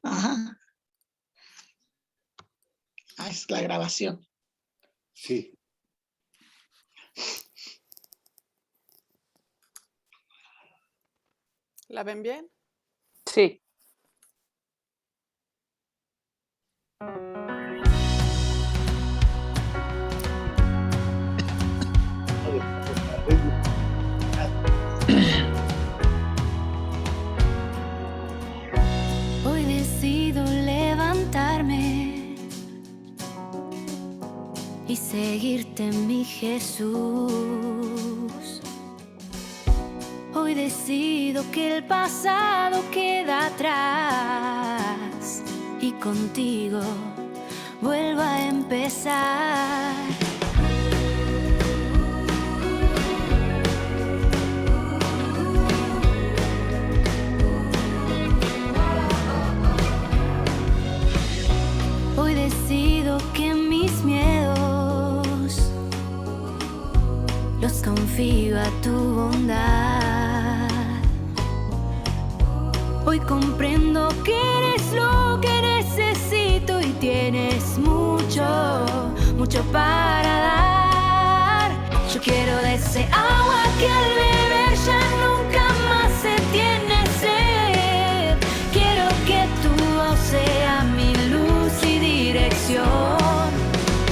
Ajá. Ah, es la grabación. Sí. ¿La ven bien? Sí. Hoy decido levantarme y seguirte, mi Jesús. Hoy decido que el pasado queda atrás y contigo vuelvo a empezar. Hoy decido que mis miedos los confío a tu bondad. Hoy comprendo que eres lo que necesito y tienes mucho, mucho para dar. Yo quiero de ese agua que al beber ya nunca más se tiene sed. Quiero que tu voz sea mi luz y dirección.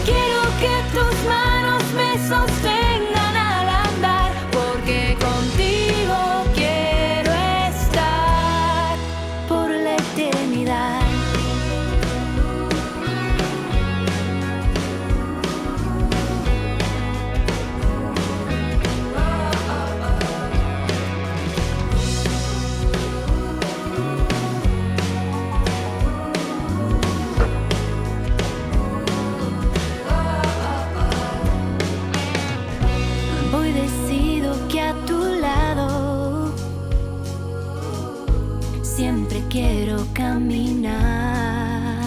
Quiero que tus manos me sostengan al andar, porque contigo quiero estar por la eternidad. Hoy decido que a tu lado siempre quiero caminar.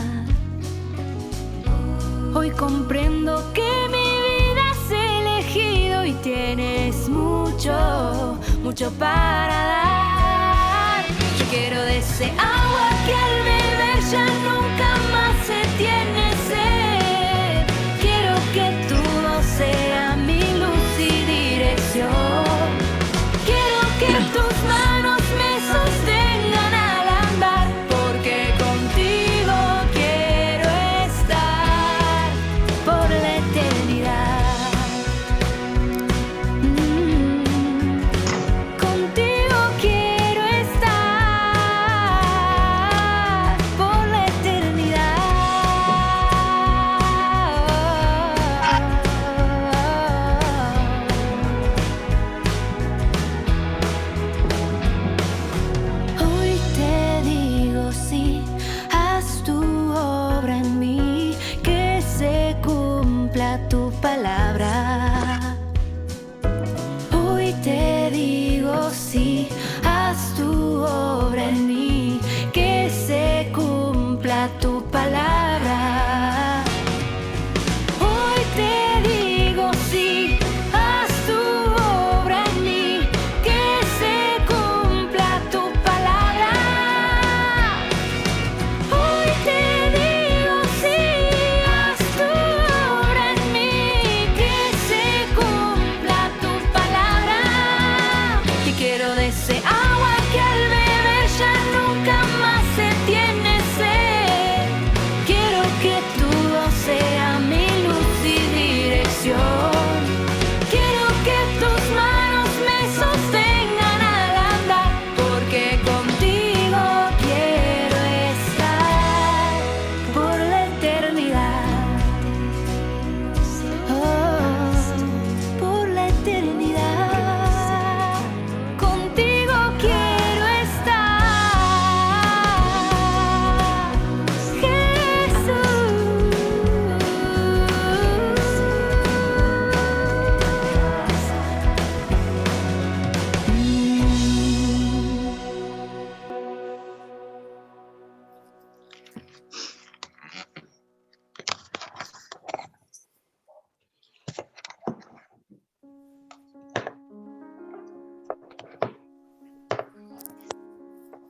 Hoy comprendo que mi vida has elegido y tienes mucho, mucho para dar. Yo quiero de ese agua que al beber ya nunca más se tiene sed. Quiero que tu voz sea mi luz y dirección. Quiero que tus manos me sostengan al andar, porque contigo quiero estar por la eternidad. Contigo quiero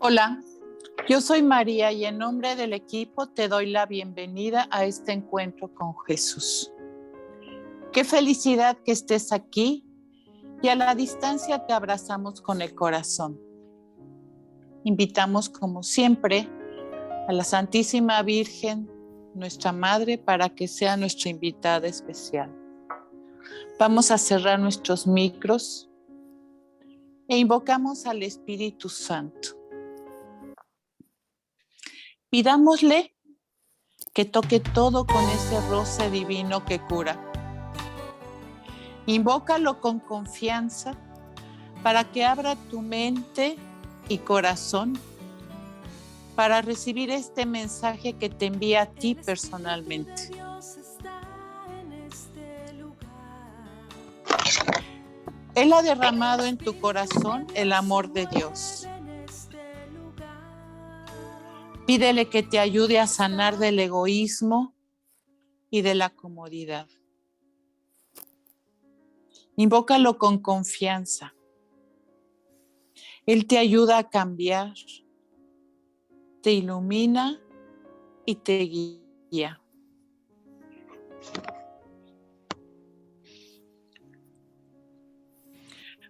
Hola, yo soy María y en nombre del equipo te doy la bienvenida a este encuentro con Jesús. Qué felicidad que estés aquí y a la distancia te abrazamos con el corazón. Invitamos como siempre a la Santísima Virgen, nuestra Madre, para que sea nuestra invitada especial. Vamos a cerrar nuestros micros e invocamos al Espíritu Santo. Pidámosle que toque todo con ese roce divino que cura. Invócalo con confianza para que abra tu mente y corazón para recibir este mensaje que te envía a ti personalmente. Él ha derramado en tu corazón el amor de Dios. Pídele que te ayude a sanar del egoísmo y de la comodidad. Invócalo con confianza. Él te ayuda a cambiar, te ilumina y te guía.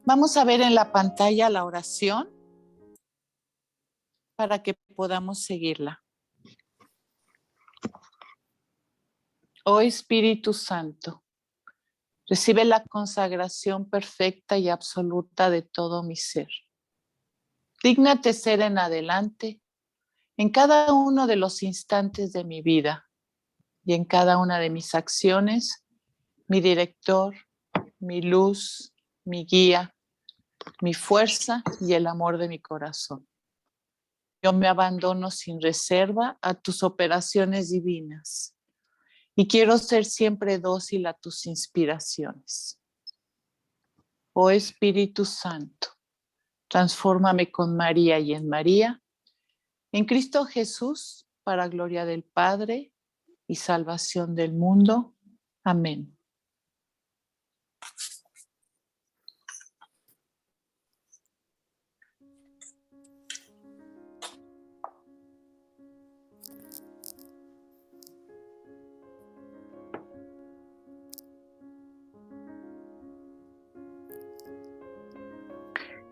Vamos a ver en la pantalla la oración para que podamos seguirla. Oh Espíritu Santo, recibe la consagración perfecta y absoluta de todo mi ser. Dígnate ser en adelante, en cada uno de los instantes de mi vida y en cada una de mis acciones, mi director, mi luz, mi guía, mi fuerza y el amor de mi corazón. Yo me abandono sin reserva a tus operaciones divinas y quiero ser siempre dócil a tus inspiraciones. Oh Espíritu Santo, transfórmame con María y en María, en Cristo Jesús, para gloria del Padre y salvación del mundo. Amén.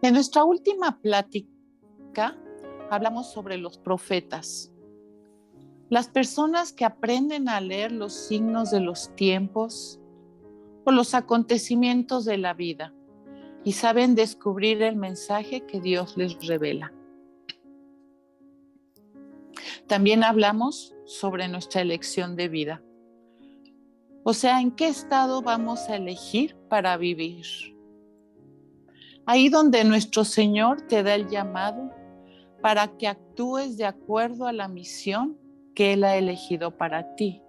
En nuestra última plática hablamos sobre los profetas. Las personas que aprenden a leer los signos de los tiempos o los acontecimientos de la vida y saben descubrir el mensaje que Dios les revela. También hablamos sobre nuestra elección de vida. O sea, ¿en qué estado vamos a elegir para vivir? Ahí donde nuestro Señor te da el llamado para que actúes de acuerdo a la misión que Él ha elegido para ti.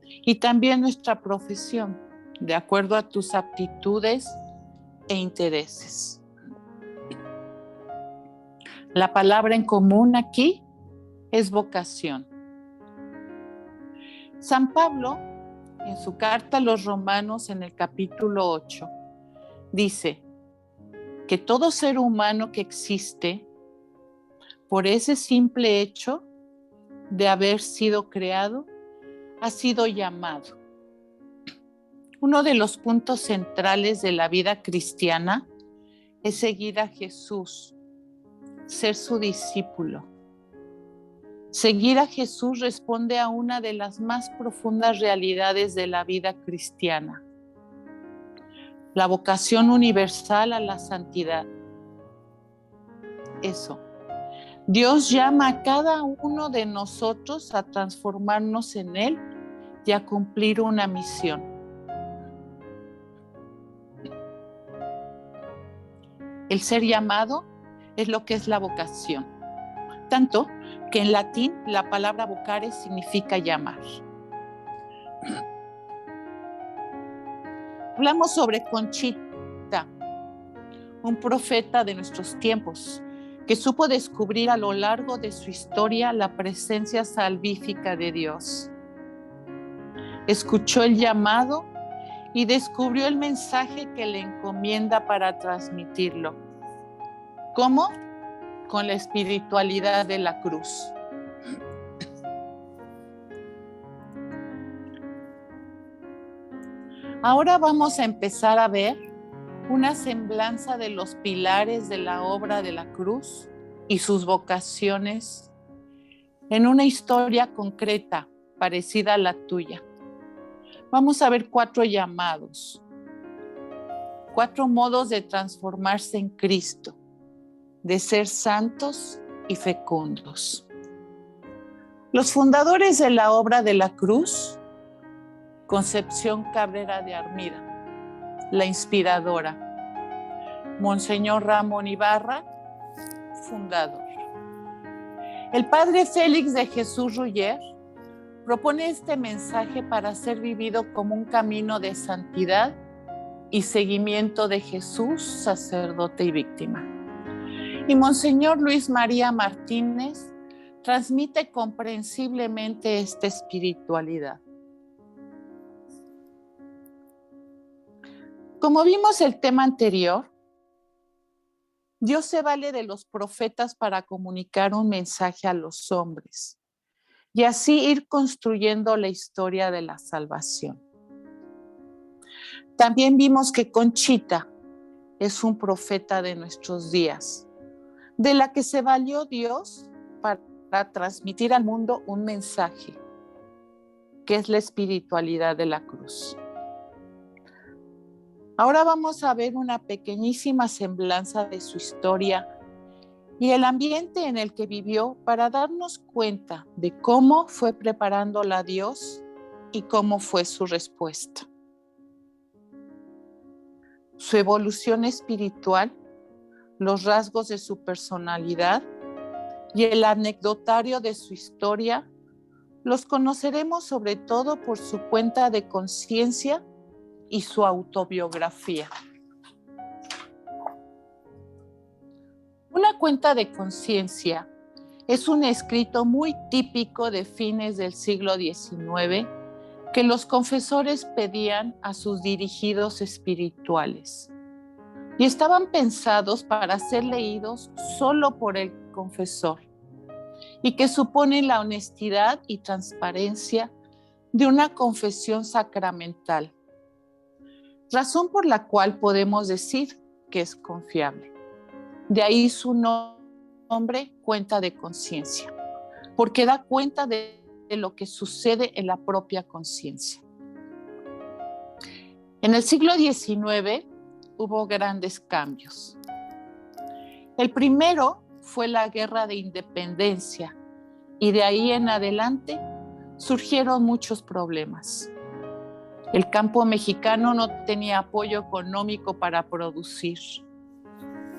Y también nuestra profesión, de acuerdo a tus aptitudes e intereses. La palabra en común aquí es vocación. San Pablo, en su carta a los Romanos en el capítulo 8, dice que todo ser humano que existe, por ese simple hecho de haber sido creado, ha sido llamado. Uno de los puntos centrales de la vida cristiana es seguir a Jesús, ser su discípulo. Seguir a Jesús responde a una de las más profundas realidades de la vida cristiana: la vocación universal a la santidad. Eso. Dios llama a cada uno de nosotros a transformarnos en Él y a cumplir una misión. El ser llamado es lo que es la vocación, tanto que en latín la palabra vocare significa llamar. Hablamos sobre Conchita, un profeta de nuestros tiempos, que supo descubrir a lo largo de su historia la presencia salvífica de Dios. Escuchó el llamado y descubrió el mensaje que le encomienda para transmitirlo. ¿Cómo? con la espiritualidad de la cruz. Ahora vamos a empezar a ver una semblanza de los pilares de la obra de la cruz y sus vocaciones en una historia concreta parecida a la tuya. Vamos a ver 4 llamados, 4 modos de transformarse en Cristo, de ser santos y fecundos. Los fundadores de la obra de la cruz: Concepción Cabrera de Armida, la inspiradora; Monseñor Ramón Ibarra, fundador. El padre Félix de Jesús Ruller propone este mensaje para ser vivido como un camino de santidad y seguimiento de Jesús, sacerdote y víctima. Y Monseñor Luis María Martínez transmite comprensiblemente esta espiritualidad. Como vimos el tema anterior, Dios se vale de los profetas para comunicar un mensaje a los hombres y así ir construyendo la historia de la salvación. También vimos que Conchita es un profeta de nuestros días, de la que se valió Dios para transmitir al mundo un mensaje, que es la espiritualidad de la cruz. Ahora vamos a ver una pequeñísima semblanza de su historia y el ambiente en el que vivió para darnos cuenta de cómo fue preparándola Dios y cómo fue su respuesta. Su evolución espiritual, los rasgos de su personalidad y el anecdotario de su historia los conoceremos sobre todo por su cuenta de conciencia y su autobiografía. Una cuenta de conciencia es un escrito muy típico de fines del siglo XIX que los confesores pedían a sus dirigidos espirituales y estaban pensados para ser leídos solo por el confesor y que suponen la honestidad y transparencia de una confesión sacramental, razón por la cual podemos decir que es confiable. De ahí su nombre, cuenta de conciencia, porque da cuenta de lo que sucede en la propia conciencia. En el siglo XIX hubo grandes cambios. El primero fue la Guerra de Independencia y de ahí en adelante surgieron muchos problemas. El campo mexicano no tenía apoyo económico para producir.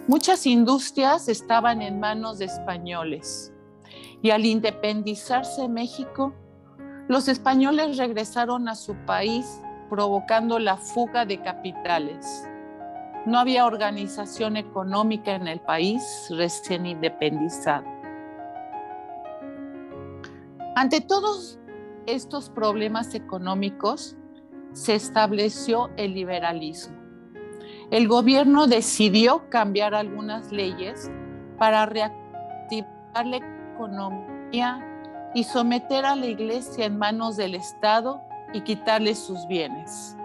Muchas industrias estaban en manos de españoles y al independizarse México, los españoles regresaron a su país provocando la fuga de capitales. No había organización económica en el país recién independizado. Ante todos estos problemas económicos, se estableció el liberalismo. El gobierno decidió cambiar algunas leyes para reactivar la economía y someter a la iglesia en manos del Estado y quitarle sus bienes.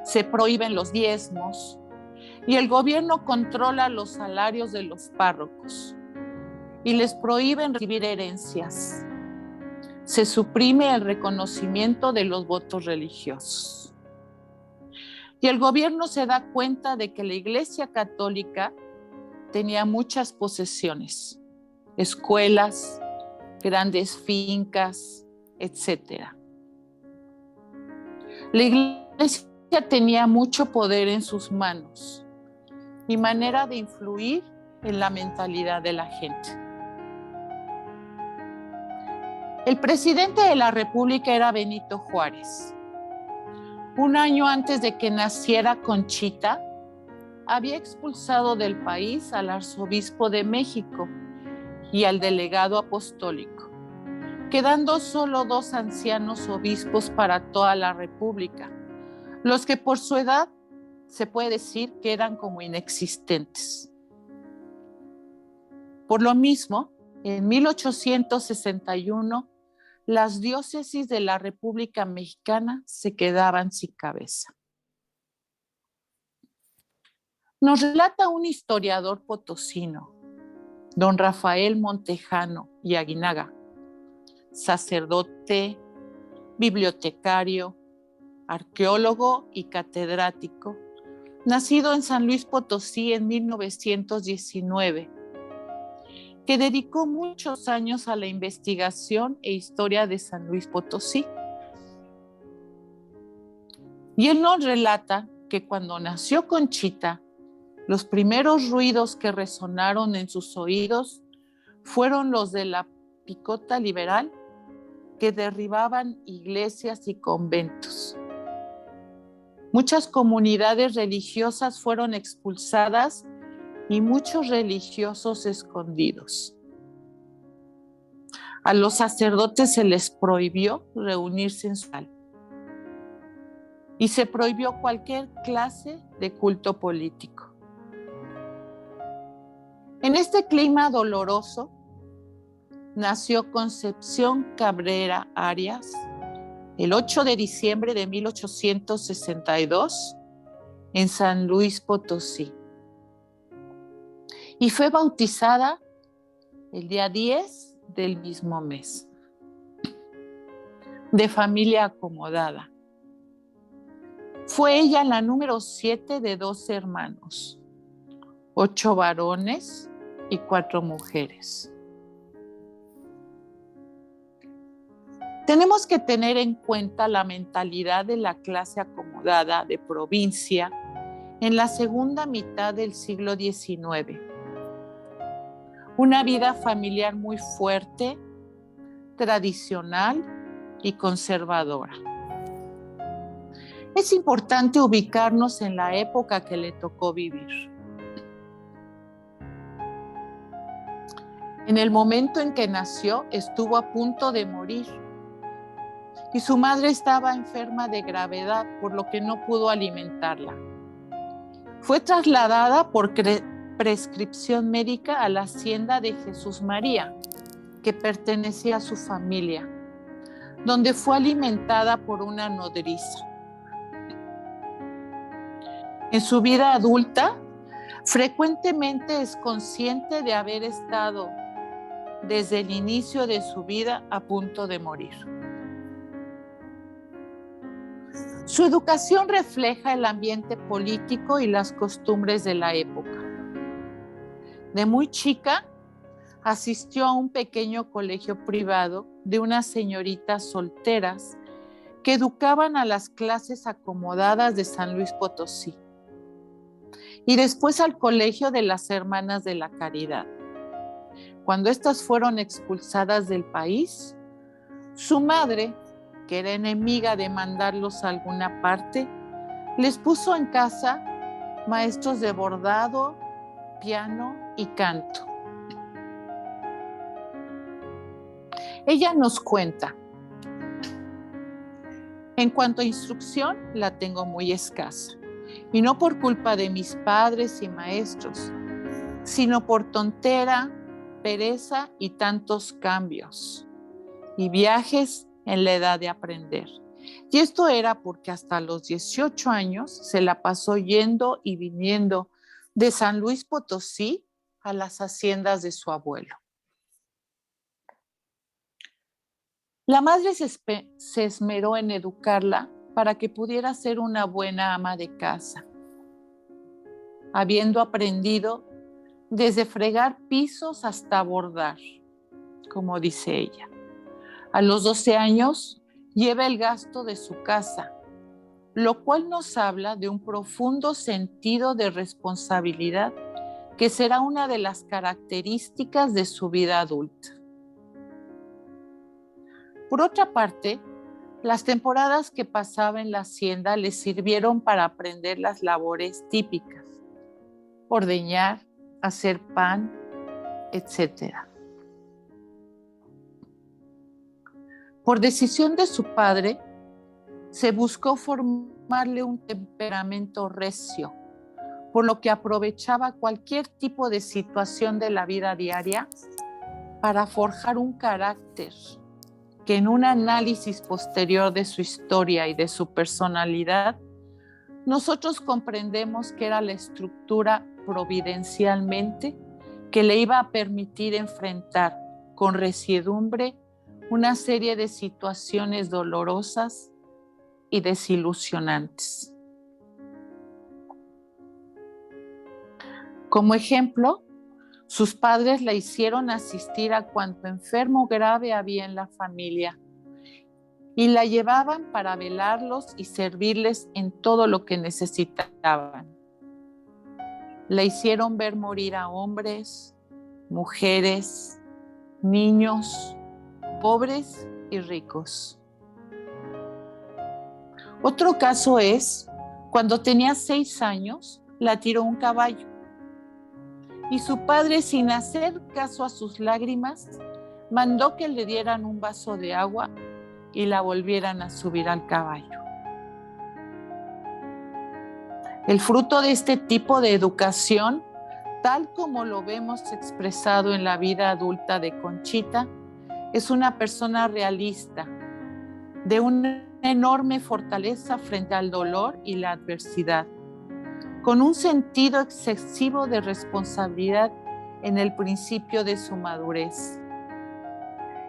Se prohíben los diezmos y el gobierno controla los salarios de los párrocos y les prohíben recibir herencias. Se suprime el reconocimiento de los votos religiosos. Y el gobierno se da cuenta de que la Iglesia Católica tenía muchas posesiones, escuelas, grandes fincas, etc. La Iglesia tenía mucho poder en sus manos y manera de influir en la mentalidad de la gente. El presidente de la República era Benito Juárez. Un año antes de que naciera Conchita, había expulsado del país al arzobispo de México y al delegado apostólico, quedando solo 2 ancianos obispos para toda la República, los que por su edad se puede decir que eran como inexistentes. Por lo mismo, en 1861, las diócesis de la República Mexicana se quedaban sin cabeza. Nos relata un historiador potosino, don Rafael Montejano y Aguinaga, sacerdote, bibliotecario, arqueólogo y catedrático, nacido en San Luis Potosí en 1919, que dedicó muchos años a la investigación e historia de San Luis Potosí. Y él nos relata que cuando nació Conchita, los primeros ruidos que resonaron en sus oídos fueron los de la picota liberal que derribaban iglesias y conventos. Muchas comunidades religiosas fueron expulsadas y muchos religiosos escondidos. A los sacerdotes se les prohibió reunirse en su sal y se prohibió cualquier clase de culto político. En este clima doloroso nació Concepción Cabrera Arias el 8 de diciembre de 1862 en San Luis Potosí y fue bautizada el día 10 del mismo mes. De familia acomodada. Fue ella la número 7 de 12 hermanos, 8 varones y 4 mujeres. Tenemos que tener en cuenta la mentalidad de la clase acomodada de provincia en la segunda mitad del siglo XIX. Una vida familiar muy fuerte, tradicional y conservadora. Es importante ubicarnos en la época que le tocó vivir. En el momento en que nació, estuvo a punto de morir y su madre estaba enferma de gravedad, por lo que no pudo alimentarla. Fue trasladada por prescripción médica a la hacienda de Jesús María, que pertenecía a su familia, donde fue alimentada por una nodriza. En su vida adulta, frecuentemente es consciente de haber estado desde el inicio de su vida a punto de morir. Su educación refleja el ambiente político y las costumbres de la época. De muy chica, asistió a un pequeño colegio privado de unas señoritas solteras que educaban a las clases acomodadas de San Luis Potosí, y después al colegio de las Hermanas de la Caridad. Cuando estas fueron expulsadas del país, su madre, que era enemiga de mandarlos a alguna parte, les puso en casa maestros de bordado, piano y canto. Ella nos cuenta: en cuanto a instrucción, la tengo muy escasa, y no por culpa de mis padres y maestros, sino por tontera, pereza y tantos cambios y viajes en la edad de aprender. Y esto era porque hasta los 18 años se la pasó yendo y viniendo de San Luis Potosí a las haciendas de su abuelo. La madre se esmeró en educarla para que pudiera ser una buena ama de casa, habiendo aprendido desde fregar pisos hasta bordar, como dice ella. A los 12 años lleva el gasto de su casa, lo cual nos habla de un profundo sentido de responsabilidad que será una de las características de su vida adulta. Por otra parte, las temporadas que pasaba en la hacienda le sirvieron para aprender las labores típicas: ordeñar, hacer pan, etc. Por decisión de su padre, se buscó formarle un temperamento recio, por lo que aprovechaba cualquier tipo de situación de la vida diaria para forjar un carácter que en un análisis posterior de su historia y de su personalidad, nosotros comprendemos que era la estructura providencialmente que le iba a permitir enfrentar con resiedumbre una serie de situaciones dolorosas y desilusionantes. Como ejemplo, sus padres la hicieron asistir a cuanto enfermo grave había en la familia y la llevaban para velarlos y servirles en todo lo que necesitaban. La hicieron ver morir a hombres, mujeres, niños, pobres y ricos. Otro caso es cuando tenía 6 años, la tiró un caballo. Y su padre, sin hacer caso a sus lágrimas, mandó que le dieran un vaso de agua y la volvieran a subir al caballo. El fruto de este tipo de educación, tal como lo vemos expresado en la vida adulta de Conchita, es una persona realista, de una enorme fortaleza frente al dolor y la adversidad, con un sentido excesivo de responsabilidad en el principio de su madurez,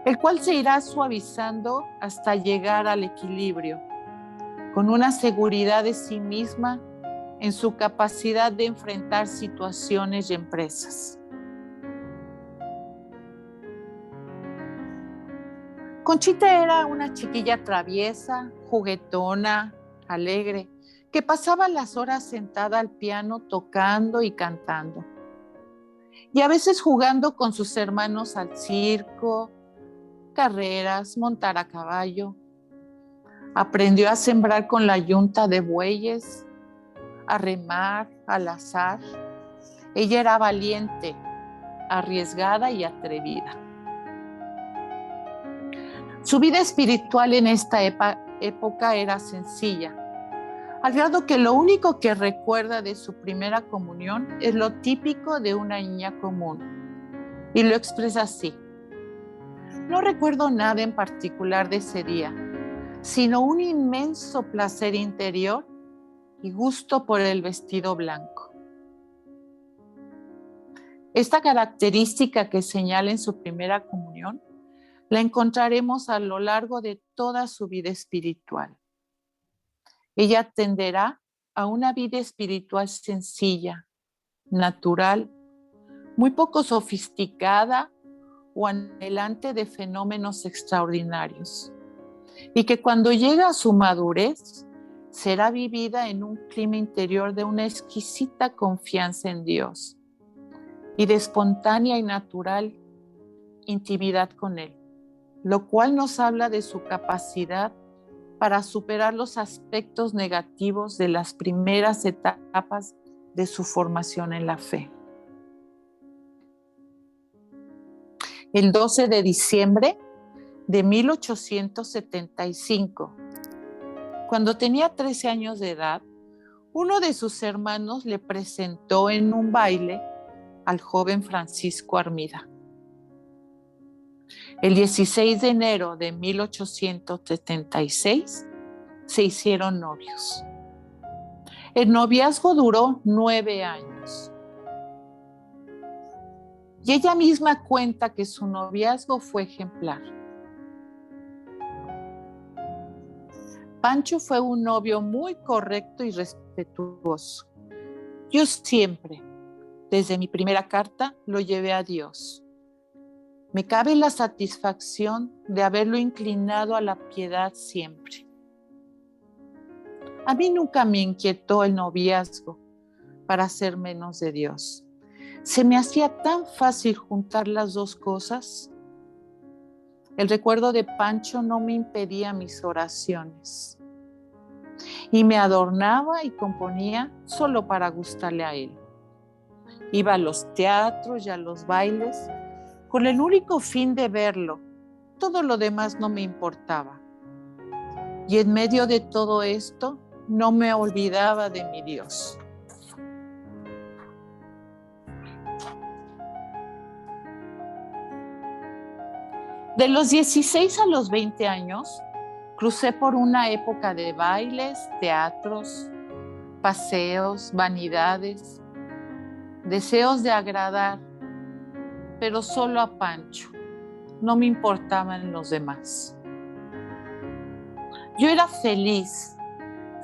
el cual se irá suavizando hasta llegar al equilibrio, con una seguridad de sí misma en su capacidad de enfrentar situaciones y empresas. Conchita era una chiquilla traviesa, juguetona, alegre, que pasaba las horas sentada al piano tocando y cantando. Y a veces jugando con sus hermanos al circo, carreras, montar a caballo. Aprendió a sembrar con la yunta de bueyes, a remar al azar. Ella era valiente, arriesgada y atrevida. Su vida espiritual en esta época era sencilla, al grado que lo único que recuerda de su primera comunión es lo típico de una niña común, y lo expresa así: no recuerdo nada en particular de ese día, sino un inmenso placer interior y gusto por el vestido blanco. Esta característica que señala en su primera comunión la encontraremos a lo largo de toda su vida espiritual. Ella tenderá a una vida espiritual sencilla, natural, muy poco sofisticada o anhelante de fenómenos extraordinarios, y que cuando llega a su madurez será vivida en un clima interior de una exquisita confianza en Dios y de espontánea y natural intimidad con Él, lo cual nos habla de su capacidad para superar los aspectos negativos de las primeras etapas de su formación en la fe. El 12 de diciembre de 1875, cuando tenía 13 años de edad, uno de sus hermanos le presentó en un baile al joven Francisco Armida. El 16 de enero de 1876 se hicieron novios. El noviazgo duró 9 años. Y ella misma cuenta que su noviazgo fue ejemplar. Pancho fue un novio muy correcto y respetuoso. Yo siempre, desde mi primera carta, lo llevé a Dios. Me cabe la satisfacción de haberlo inclinado a la piedad siempre. A mí nunca me inquietó el noviazgo para hacer menos de Dios. Se me hacía tan fácil juntar las dos cosas. El recuerdo de Pancho no me impedía mis oraciones y me adornaba y componía solo para gustarle a él. Iba a los teatros y a los bailes con el único fin de verlo. Todo lo demás no me importaba. Y en medio de todo esto, no me olvidaba de mi Dios. De los 16 a los 20 años, crucé por una época de bailes, teatros, paseos, vanidades, deseos de agradar, pero solo a Pancho. No me importaban los demás. Yo era feliz,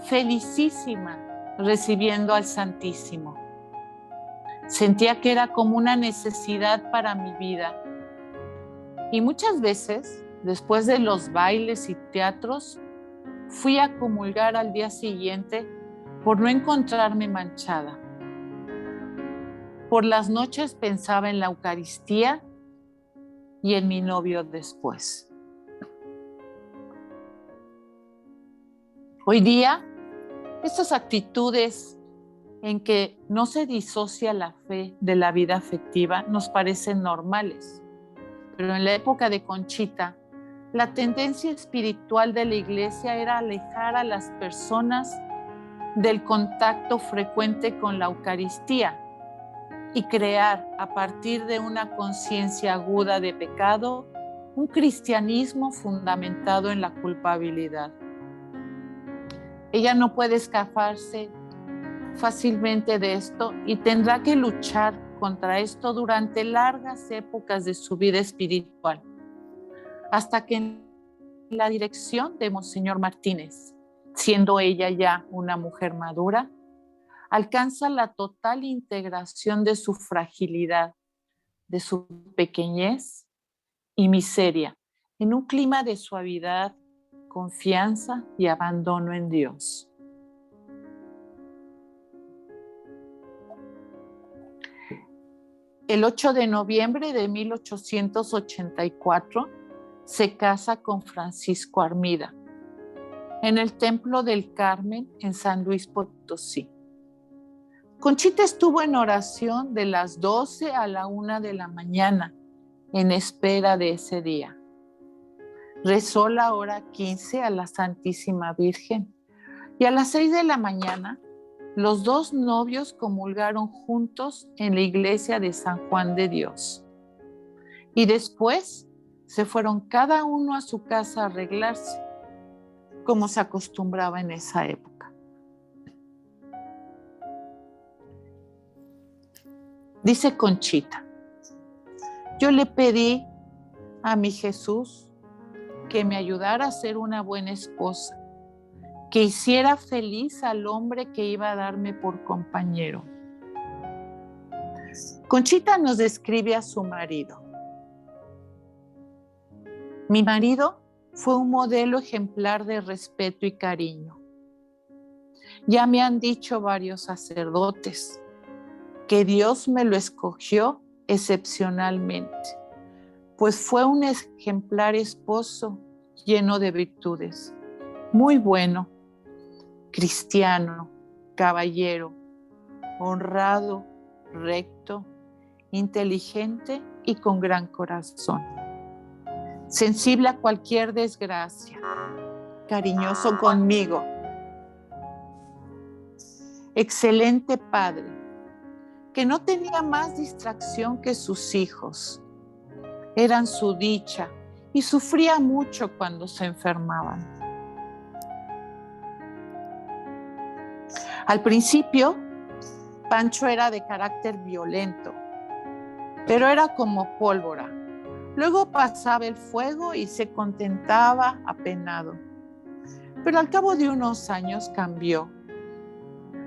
felicísima, recibiendo al Santísimo. Sentía que era como una necesidad para mi vida. Y muchas veces, después de los bailes y teatros, fui a comulgar al día siguiente por no encontrarme manchada. Por las noches pensaba en la Eucaristía y en mi novio después. Hoy día, estas actitudes en que no se disocia la fe de la vida afectiva nos parecen normales. Pero en la época de Conchita, la tendencia espiritual de la iglesia era alejar a las personas del contacto frecuente con la Eucaristía y crear, a partir de una conciencia aguda de pecado, un cristianismo fundamentado en la culpabilidad. Ella no puede escaparse fácilmente de esto y tendrá que luchar contra esto durante largas épocas de su vida espiritual, hasta que en la dirección de Monseñor Martínez, siendo ella ya una mujer madura, alcanza la total integración de su fragilidad, de su pequeñez y miseria, en un clima de suavidad, confianza y abandono en Dios. El 8 de noviembre de 1884 se casa con Francisco Armida en el Templo del Carmen en San Luis Potosí. Conchita estuvo en oración de las 12 a la 1 de la mañana en espera de ese día. Rezó la hora 15 a la Santísima Virgen y a las 6 de la mañana los dos novios comulgaron juntos en la iglesia de San Juan de Dios. Y después se fueron cada uno a su casa a arreglarse, como se acostumbraba en esa época. Dice Conchita: yo le pedí a mi Jesús que me ayudara a ser una buena esposa, que hiciera feliz al hombre que iba a darme por compañero. Conchita nos describe a su marido. Mi marido fue un modelo ejemplar de respeto y cariño. Ya me han dicho varios sacerdotes que Dios me lo escogió excepcionalmente, pues fue un ejemplar esposo lleno de virtudes, muy bueno, cristiano, caballero, honrado, recto, inteligente y con gran corazón. Sensible a cualquier desgracia, cariñoso conmigo. Excelente padre, que no tenía más distracción que sus hijos. Eran su dicha y sufría mucho cuando se enfermaban. Al principio, Pancho era de carácter violento, pero era como pólvora. Luego pasaba el fuego y se contentaba apenado. Pero al cabo de unos años cambió.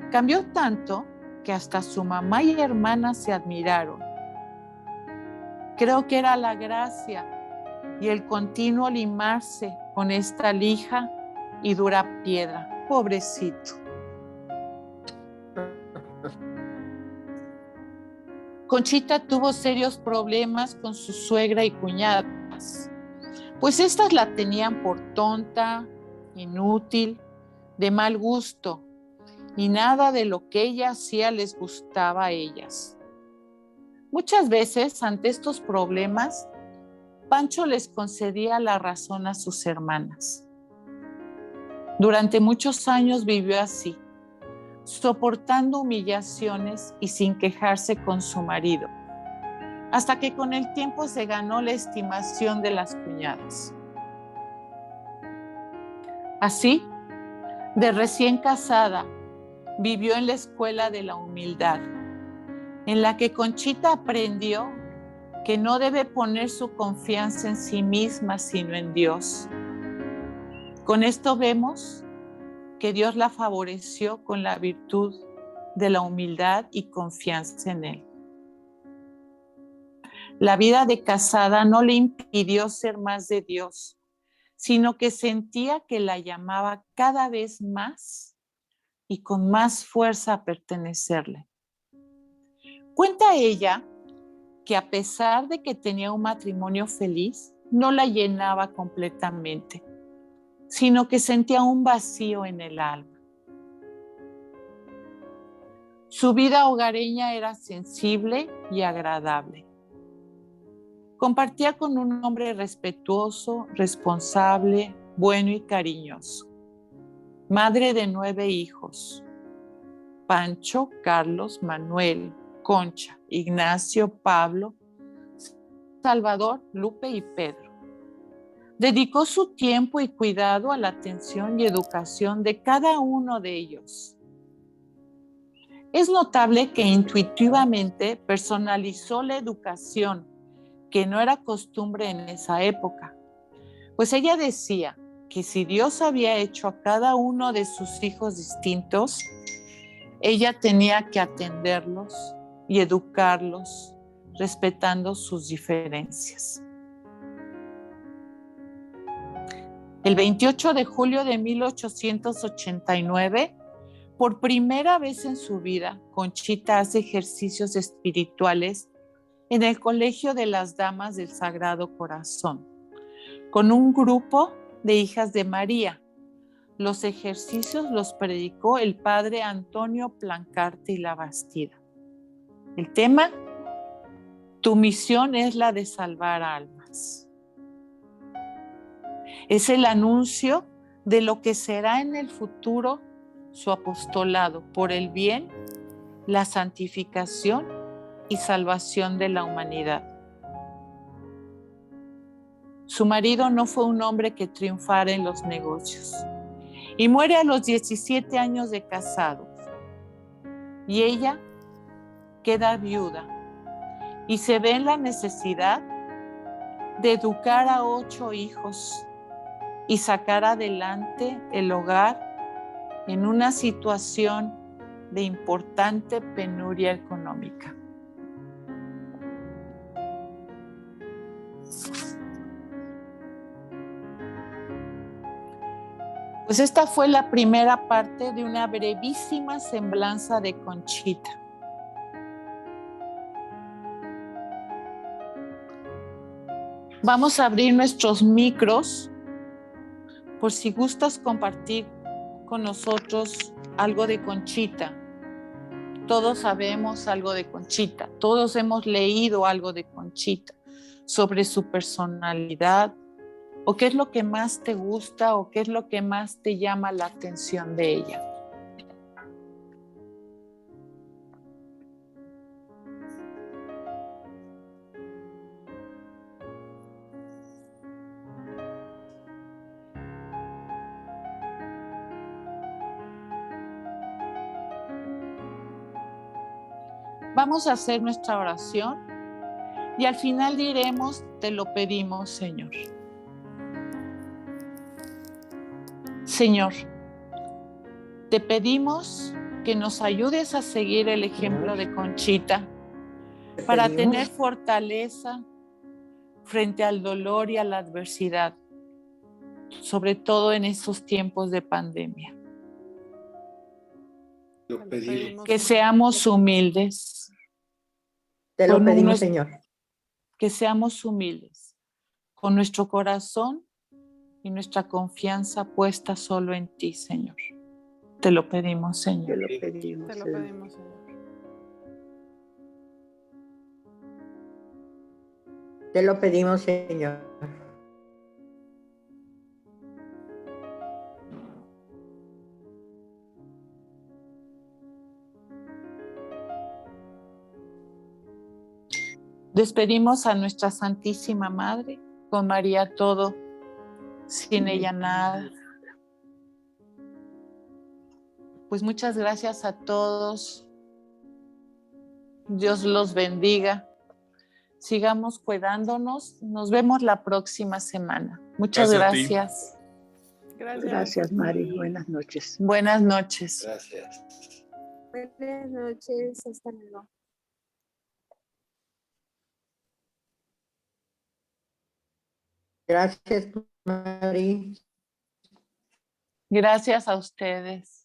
Cambió tanto que hasta su mamá y hermanas se admiraron. Creo que era la gracia y el continuo limarse con esta lija y dura piedra. Pobrecito. Conchita tuvo serios problemas con su suegra y cuñadas, pues estas la tenían por tonta, inútil, de mal gusto, y nada de lo que ella hacía les gustaba a ellas. Muchas veces, ante estos problemas, Pancho les concedía la razón a sus hermanas. Durante muchos años vivió así, soportando humillaciones y sin quejarse con su marido, hasta que con el tiempo se ganó la estimación de las cuñadas. Así, de recién casada, vivió en la escuela de la humildad, en la que Conchita aprendió que no debe poner su confianza en sí misma, sino en Dios. Con esto vemos que Dios la favoreció con la virtud de la humildad y confianza en Él. La vida de casada no le impidió ser más de Dios, sino que sentía que la llamaba cada vez más y con más fuerza a pertenecerle. Cuenta ella que a pesar de que tenía un matrimonio feliz, no la llenaba completamente, sino que sentía un vacío en el alma. Su vida hogareña era sensible y agradable. Compartía con un hombre respetuoso, responsable, bueno y cariñoso. Madre de 9 hijos: Pancho, Carlos, Manuel, Concha, Ignacio, Pablo, Salvador, Lupe y Pedro. Dedicó su tiempo y cuidado a la atención y educación de cada uno de ellos. Es notable que intuitivamente personalizó la educación, que no era costumbre en esa época, pues ella decía que si Dios había hecho a cada uno de sus hijos distintos, ella tenía que atenderlos y educarlos, respetando sus diferencias. El 28 de julio de 1889, por primera vez en su vida, Conchita hace ejercicios espirituales en el Colegio de las Damas del Sagrado Corazón, con un grupo de hijas de María. Los ejercicios los predicó el padre Antonio Plancarte y Labastida. El tema: tu misión es la de salvar almas. Es el anuncio de lo que será en el futuro su apostolado por el bien, la santificación y salvación de la humanidad. Su marido no fue un hombre que triunfara en los negocios y muere a los 17 años de casados. Y ella queda viuda y se ve en la necesidad de educar a 8 hijos y sacar adelante el hogar en una situación de importante penuria económica. Pues esta fue la primera parte de una brevísima semblanza de Conchita. Vamos a abrir nuestros micros por si gustas compartir con nosotros algo de Conchita. Todos sabemos algo de Conchita, todos hemos leído algo de Conchita, sobre su personalidad, o qué es lo que más te gusta, o qué es lo que más te llama la atención de ella. Vamos a hacer nuestra oración y al final diremos: te lo pedimos, Señor. Señor, te pedimos que nos ayudes a seguir el ejemplo de Conchita para tener fortaleza frente al dolor y a la adversidad, sobre todo en estos tiempos de pandemia. Lo pedimos. Que seamos humildes. Te lo pedimos, Señor. Que seamos humildes, con nuestro corazón y nuestra confianza puesta solo en ti, Señor. Te lo pedimos, Señor. Te lo pedimos, Te lo Señor. pedimos, Señor. Te lo pedimos, Señor. Despedimos a nuestra Santísima Madre, con María todo, sin ella nada. Pues muchas gracias a todos. Dios los bendiga. Sigamos cuidándonos. Nos vemos la próxima semana. Muchas Gracias gracias. Gracias, Mari. Buenas noches. Buenas noches. Gracias. Buenas noches, hasta luego. Gracias, Mari. Gracias a ustedes.